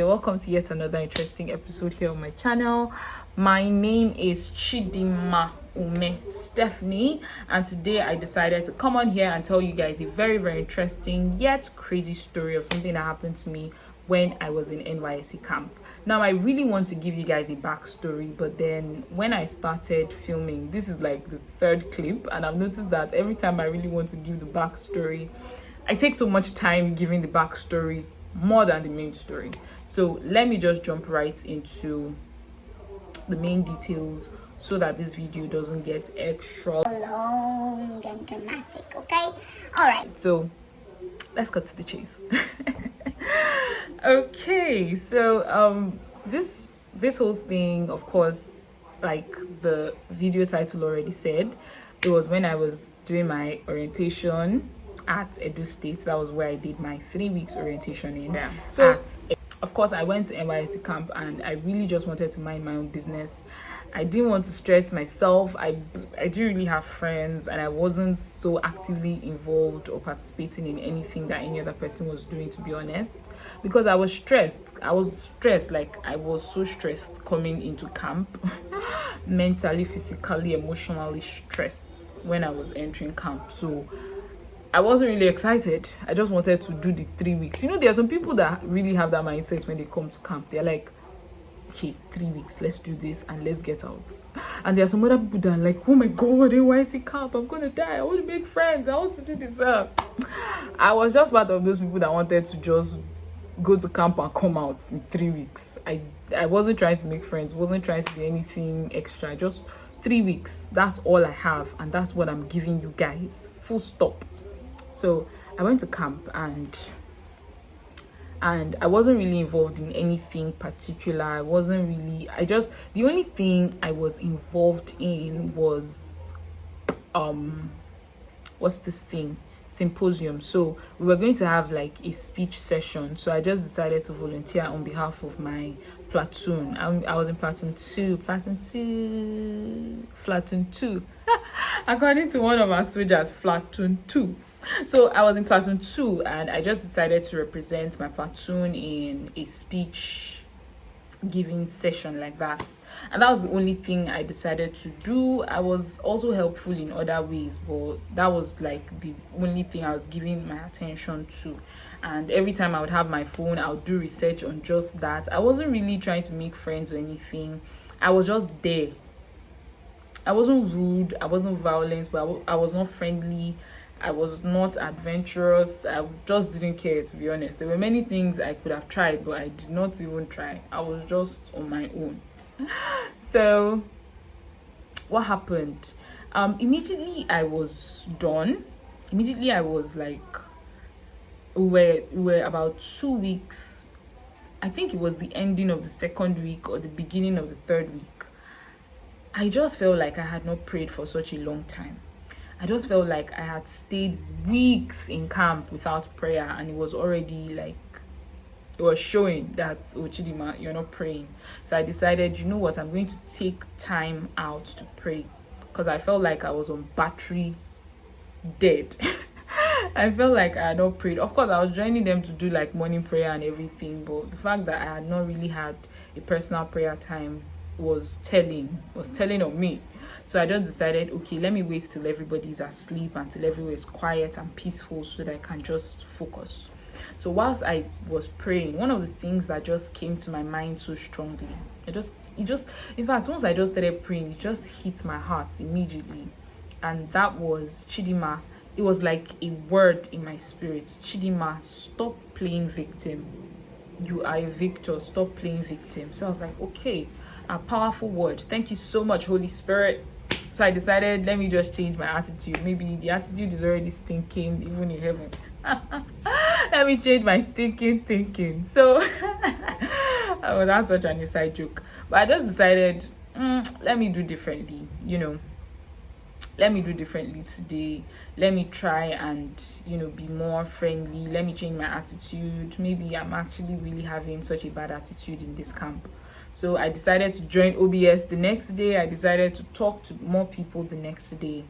Welcome to yet another interesting episode here on my channel. My name is Chidima Ume Stephanie, and today I decided to come on here and tell you guys a very interesting yet crazy story of something that happened to me when I was in Nysc camp. Now I really want to give you guys a backstory, but then when I started filming, this is like the third clip, and I've noticed that every time I really want to give the backstory, I take so much time giving the backstory more than the main story. So let me just jump right into the main details so that this video doesn't get extra long and dramatic. Okay, all right, so let's cut to the chase. Okay, so this whole thing, of course, like the video title already said, it was when I was doing my orientation at Edo State. That was where I did my 3 weeks orientation in. Yeah. So of course I went to Nysc camp and I really just wanted to mind my own business. I didn't want to stress myself. I didn't really have friends, and I wasn't so actively involved or participating in anything that any other person was doing, to be honest, because I was stressed. Like I was so stressed coming into camp. Mentally, physically, emotionally stressed when I was entering camp. So I wasn't really excited. I just wanted to do the 3 weeks. You know, there are some people that really have that mindset when they come to camp. They're like, okay, 3 weeks, let's do this and let's get out. And there are some other people that are like, oh my god, NYC camp, I'm gonna die, I want to make friends, I want to do this. I was just part of those people that wanted to just go to camp and come out in 3 weeks. I wasn't trying to make friends, wasn't trying to be anything extra. Just 3 weeks, that's all I have, and that's what I'm giving you guys, full stop. So I went to camp and I wasn't really involved in anything particular. The only thing I was involved in was what's this thing, symposium. So we were going to have like a speech session, so I just decided to volunteer on behalf of my platoon. I was in platoon 2 according to one of our soldiers, platoon 2. So I was in platoon 2, and I just decided to represent my platoon in a speech giving session like that. And that was the only thing I decided to do. I was also helpful in other ways, but that was like the only thing I was giving my attention to. And every time I would have my phone, I would do research on just that. I wasn't really trying to make friends or anything. I was just there. I wasn't rude, I wasn't violent, but I was not friendly. I was not adventurous. I just didn't care, to be honest. There were many things I could have tried, but I did not even try. I was just on my own. So what happened? Immediately I was done. Immediately I was like, we were about 2 weeks. I think it was the ending of the second week or the beginning of the third week. I just felt like I had not prayed for such a long time. I just felt like I had stayed weeks in camp without prayer, and it was already like, it was showing that, oh Chidima, you're not praying. So I decided, you know what, I'm going to take time out to pray, because I felt like I was on battery dead. I felt like I had not prayed. Of course, I was joining them to do like morning prayer and everything, but the fact that I had not really had a personal prayer time was telling on me. So I just decided, okay, let me wait till everybody's asleep and till everywhere is quiet and peaceful so that I can just focus. So whilst I was praying, one of the things that just came to my mind so strongly, in fact, once I just started praying, it just hit my heart immediately. And that was, Chidima. It was like a word in my spirit. Chidima, stop playing victim. You are a victor. Stop playing victim. So I was like, okay, a powerful word. Thank you so much, Holy Spirit. So I decided, let me just change my attitude. Maybe the attitude is already stinking, even in heaven. Let me change my stinking thinking. So oh, that's such an inside joke. But I just decided, let me do differently, Let me do differently today. Let me try and, be more friendly. Let me change my attitude. Maybe I'm actually really having such a bad attitude in this camp. So I decided to join OBS the next day. I decided to talk to more people the next day.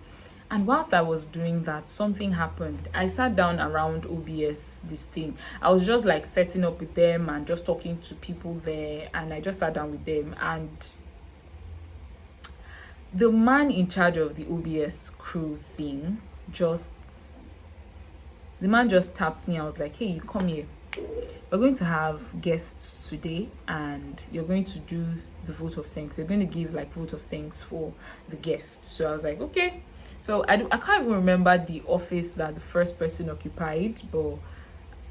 And whilst I was doing that, something happened. I sat down around OBS, this thing. I was just like setting up with them and just talking to people there. And I just sat down with them. And the man in charge of the OBS crew thing the man just tapped me. I was like, hey, you come here. We're going to have guests today and you're going to do the vote of thanks. You're going to give like vote of thanks for the guests. So I was like, okay. So I can't even remember the office that the first person occupied, but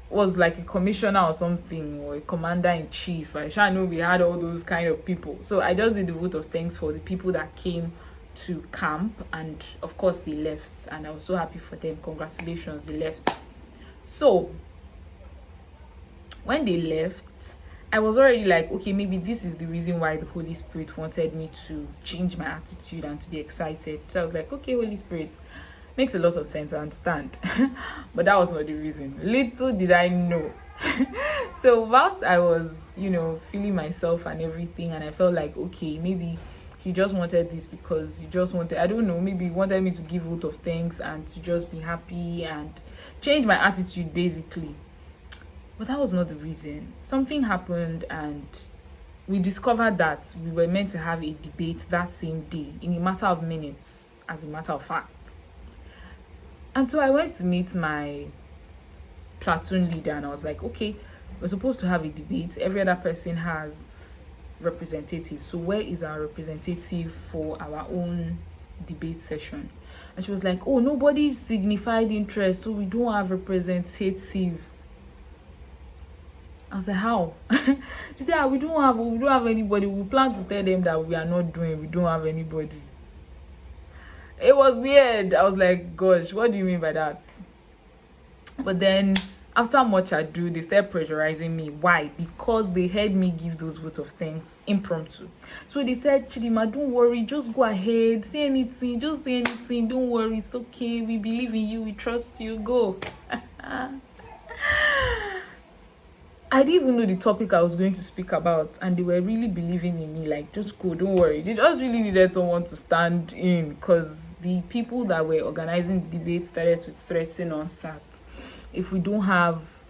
was like a commissioner or something, or a commander-in-chief. I sure know we had all those kind of people. So I just did the vote of thanks for the people that came to camp, and of course they left, and I was so happy for them. Congratulations, they left. So when they left, I was already like, okay, maybe this is the reason why the Holy Spirit wanted me to change my attitude and to be excited. So I was like, okay, Holy Spirit, makes a lot of sense, I understand. But that was not the reason. Little did I know. So whilst I was, feeling myself and everything, and I felt like, okay, maybe he just wanted this because he just wanted, I don't know, maybe he wanted me to give vote of thanks and to just be happy and change my attitude basically. But that was not the reason. Something happened and we discovered that we were meant to have a debate that same day in a matter of minutes, as a matter of fact. And so I went to meet my platoon leader and I was like, okay, we're supposed to have a debate. Every other person has representatives. So where is our representative for our own debate session? And she was like, oh, nobody signified interest, so we don't have representative. I was like, how? She said, we don't have anybody. We plan to tell them that we are not doing. We don't have anybody. It was weird. I was like, gosh, what do you mean by that? But then, after much ado, they started pressurizing me. Why? Because they heard me give those vote of thanks impromptu. So they said, Chidima, don't worry. Just go ahead. Say anything. Just say anything. Don't worry. It's okay. We believe in you. We trust you. Go. I didn't even know the topic I was going to speak about, and they were really believing in me, like, just go, don't worry. They just really needed someone to stand in, because the people that were organizing the debate started to threaten us that if we don't have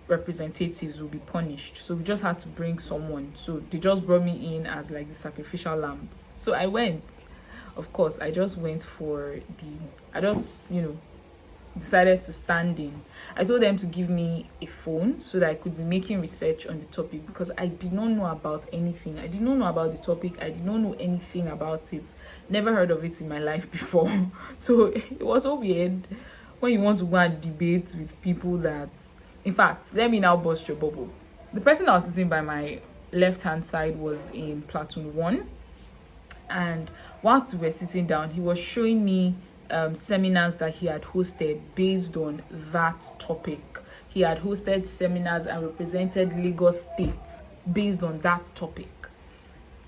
representatives, we'll be punished. So we just had to bring someone. So they just brought me in as like the sacrificial lamb. So I went. Of course, I just went decided to stand in. I told them to give me a phone so that I could be making research on the topic, because I did not know about anything. I did not know about the topic. I did not know anything about it. Never heard of it in my life before. So it was so weird when you want to go and debate with people that, in fact, let me now burst your bubble. The person that was sitting by my left-hand side was in Platoon 1. And whilst we were sitting down, he was showing me seminars that he had hosted based on that topic. He had hosted seminars and represented Lagos State based on that topic.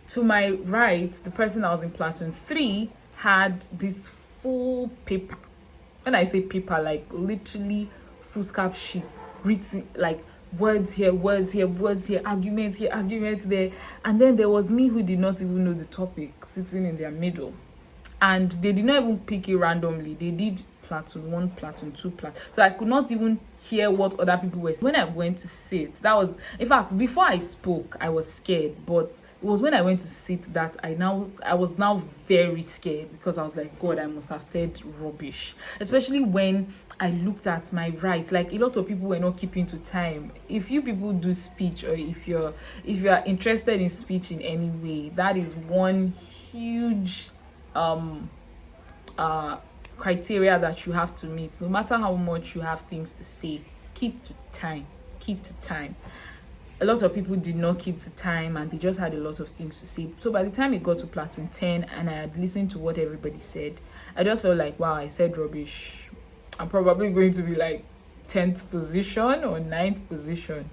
To my right, the person that was in Platoon 3 had this full paper. When I say paper, like literally foolscap sheets, written like words here, arguments here, arguments there. And then there was me who did not even know the topic sitting in their middle. And they did not even pick it randomly. They did Platoon 1, Platoon 2, Platoon. So I could not even hear what other people were saying. When I went to sit, that was, in fact, before I spoke, I was scared. But it was when I went to sit that I was now very scared, because I was like, God, I must have said rubbish. Especially when I looked at my right, like a lot of people were not keeping to time. If you people do speech, or if you are interested in speech in any way, that is one huge criteria that you have to meet. No matter how much you have things to say, keep to time. A lot of people did not keep to time, and they just had a lot of things to say. So by the time it got to Platoon 10 and I had listened to what everybody said, I just felt like, wow, I said rubbish. I'm probably going to be like 10th position or 9th position.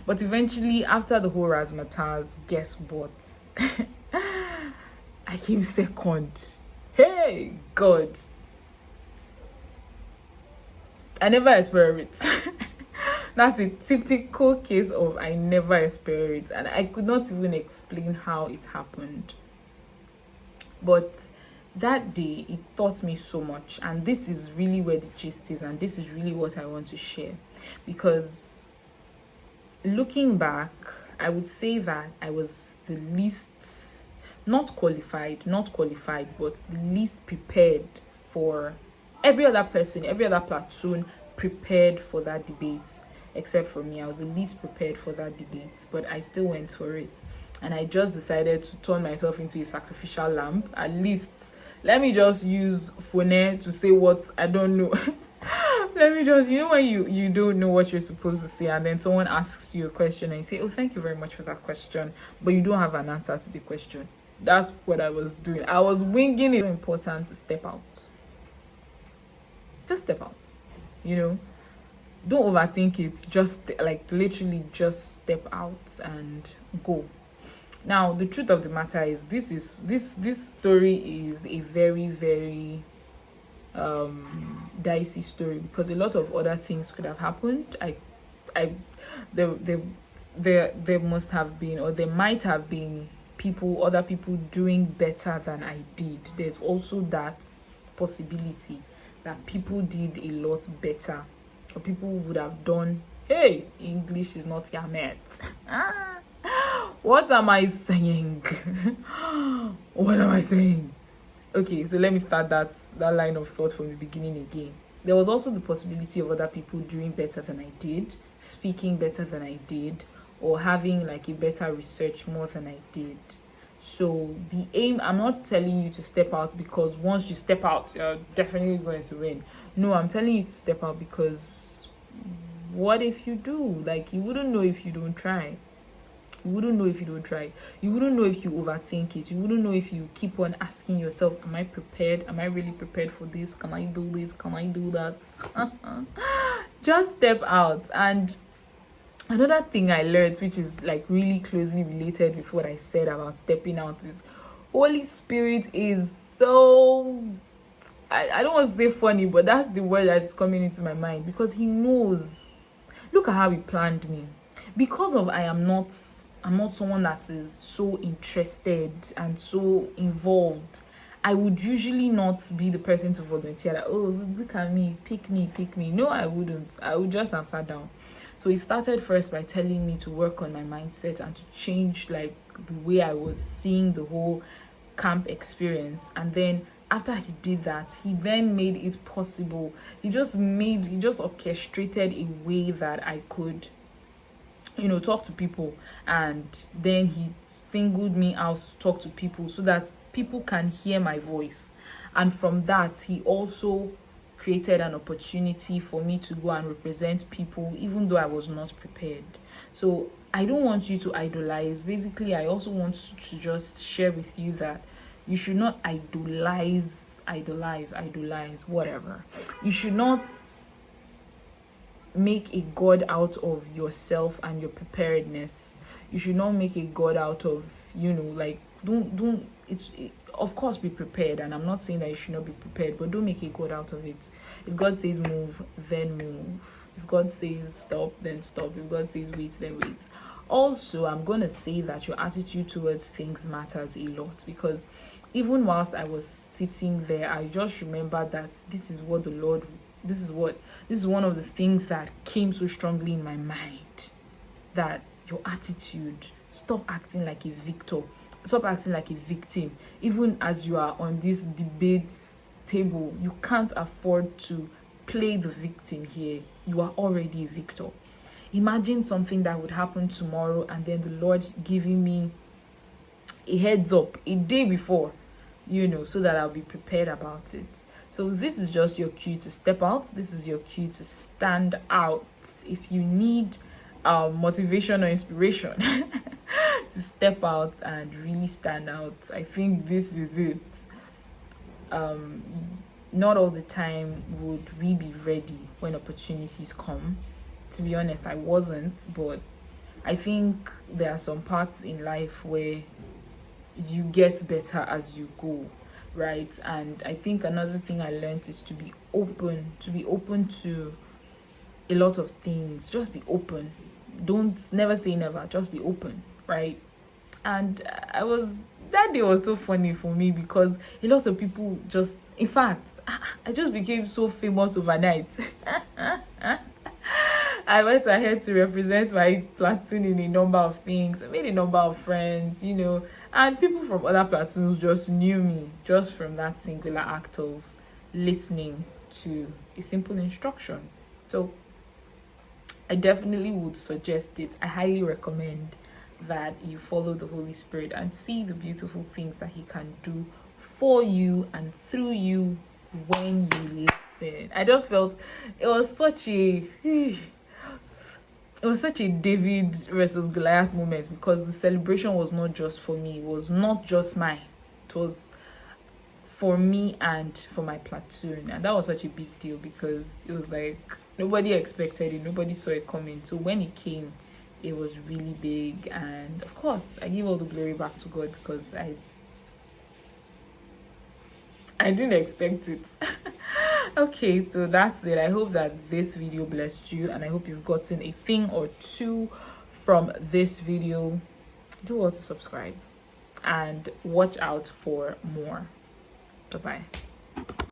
But eventually, after the whole razzmatazz, guess what? I came second. Hey, God. I never experienced it. That's a typical case of I never experienced it. And I could not even explain how it happened. But that day it taught me so much, and this is really where the gist is, and this is really what I want to share. Because looking back, I would say that I was the least, not qualified, but the least prepared for every other person, every other platoon prepared for that debate, except for me. I was the least prepared for that debate, but I still went for it. And I just decided to turn myself into a sacrificial lamb. At least, let me just use phone to say what I don't know. Let me just, when you don't know what you're supposed to say, and then someone asks you a question and you say, oh, thank you very much for that question, but you don't have an answer to the question. That's what I was doing. I was winging it. It's important to step out. Just step out. Don't overthink it. Just literally just step out and go. Now, the truth of the matter is this story is a very, very dicey story, because a lot of other things could have happened. There must have been, or there might have been other people doing better than I did. There's also that possibility that people did a lot better, or people would have done, hey, English is not your mate. What am I saying? What am I saying? Okay, so let me start that line of thought from the beginning again. There was also the possibility of other people doing better than I did, speaking better than I did, or having a better research more than I did. So the aim, I'm not telling you to step out because once you step out, you're definitely going to win. No, I'm telling you to step out because what if you do? You wouldn't know if you don't try. You wouldn't know if you don't try. You wouldn't know if you overthink it. You wouldn't know if you keep on asking yourself, am I prepared? Am I really prepared for this? Can I do this? Can I do that? Just step out. And another thing I learned, which is really closely related with what I said about stepping out, is Holy Spirit is so, I don't want to say funny, but that's the word that's coming into my mind, because he knows. Look at how he planned me. Because of I'm not someone that is so interested and so involved, I would usually not be the person to volunteer that, oh, look at me, pick me. No, I wouldn't. I would just have sat down. So he started first by telling me to work on my mindset and to change the way I was seeing the whole camp experience. And then after he did that, he then made it possible. He just orchestrated a way that I could talk to people, and then he singled me out to talk to people so that people can hear my voice. And from that, he also created an opportunity for me to go and represent people, even though I was not prepared. So I don't want you to idolize. Basically, I also want to just share with you that you should not idolize, whatever. You should not make a god out of yourself and your preparedness. You should not make a god out of don't of course be prepared, and I'm not saying that you should not be prepared, but don't make a god out of it. If God says move, then move. If God says stop, then stop. If God says wait, then wait. Also, I'm gonna say that your attitude towards things matters a lot, because even whilst I was sitting there, I just remembered that this is one of the things that came so strongly in my mind, that your attitude, stop acting like a victor, stop acting like a victim. Even as you are on this debate table, you can't afford to play the victim here. You are already a victor. Imagine something that would happen tomorrow, and then the Lord giving me a heads up a day before, so that I'll be prepared about it. So this is just your cue to step out. This is your cue to stand out. If you need motivation or inspiration to step out and really stand out, I think this is it. Not all the time would we be ready when opportunities come. To be honest, I wasn't, but I think there are some parts in life where you get better as you go, right? And I think another thing I learned is to be open to a lot of things. Just be open. Don't never say never, just be open, right? And I was that day was so funny for me because a lot of people just, in fact, I just became so famous overnight. I went ahead to represent my platoon in a number of things. I made a number of friends, and people from other platoons just knew me just from that singular act of listening to a simple instruction. So I definitely would suggest it. I highly recommend that you follow the Holy Spirit and see the beautiful things that He can do for you and through you when you listen. I just felt it was such a David versus Goliath moment, because the celebration was not just for me, it was not just mine, it was for me and for my platoon. And that was such a big deal because it was like nobody expected it, nobody saw it coming. So when it came, it was really big. And of course, I give all the glory back to God because I didn't expect it. Okay, so that's it. I hope that this video blessed you, and I hope you've gotten a thing or two from this video. Do also subscribe and watch out for more. Bye bye.